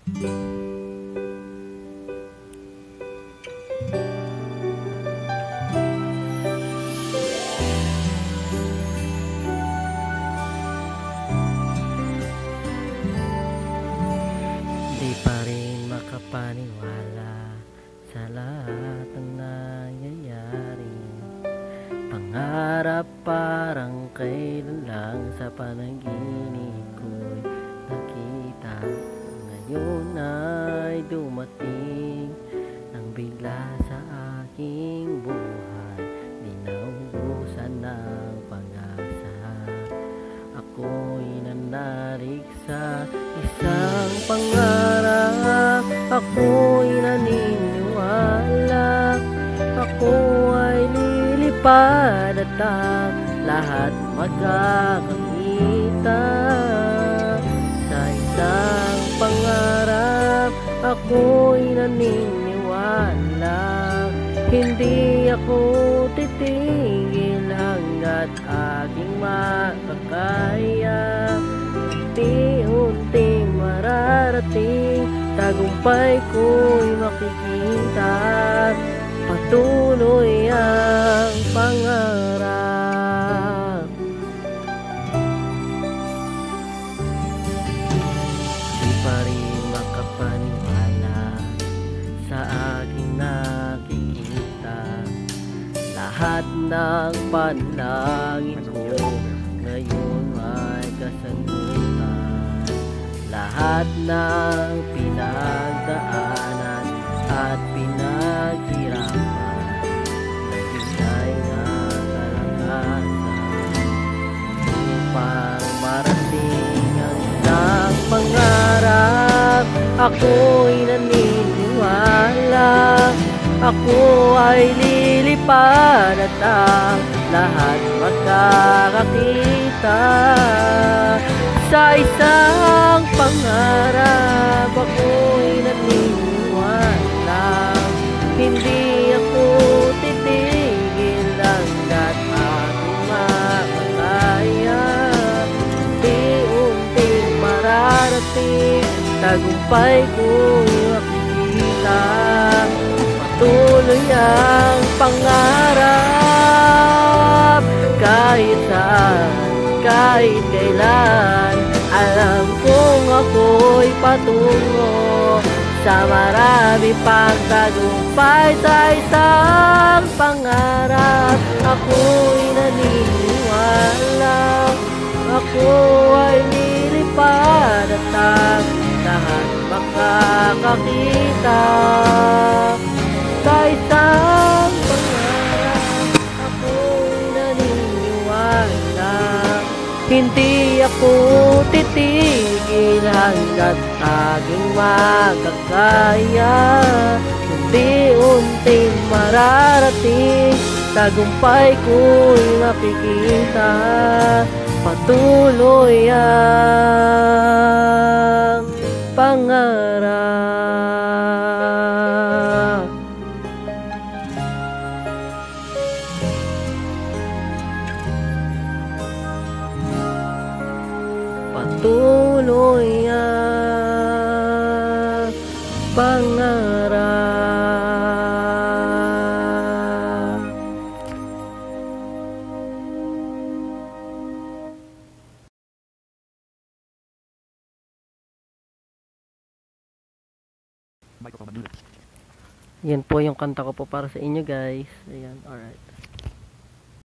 Di pa rin makapaniwala sa lahat ng nangyayari. Pangarap parang kailan lang sa panaginip ko'y nakita. Ngayon ay dumating nang bigla sa aking buhay. Di naubusan ng pag-asa. Ako'y nanalig sa isang pangarap. Ako'y naniniwala. Ako ay lilipad at ang lahat magkakakita. Sa isang pangarap, ako'y naniniwala. Hindi ako titigil hanggat aking makakaya. Unti-unting mararating, tagumpay ko'y makikita. Patuloy ang pangarap. Di pa rin makapaniwala sa aking nakikita. Lahat ng panalangin ko ngayon ay kasagutan. Lahat ng pinagdaanan at pinaghirapan, nagbigay ng kalakasan upang marating ang isang pangarap. Ako'y naniniwala. Ako ay lilipad at ang lahat magkakakita. Sa isang pangarap, ako'y naniniwala. Hindi ako titigil hanggat aking makakaya. Unti-unting mararating, tagumpay ko'y makikita. Patuloy ang pangarap. Kahit saan, kahit kailan, alam kong ako'y patungo sa marami pang tagumpay. Sa isang pangarap, ako'y naniniwala. Ako ay lilipad at ang lahat makakakita. Sa isang pangarap, ako'y naniniwala. Hindi ako titigil hanggat aking makakaya. Unti-unting mararating, tagumpay ko'y makikita. Patuloy ang pangarap. Patuloy ang pangarap. Yan po yung kanta ko po para sa inyo guys. Ayan, alright.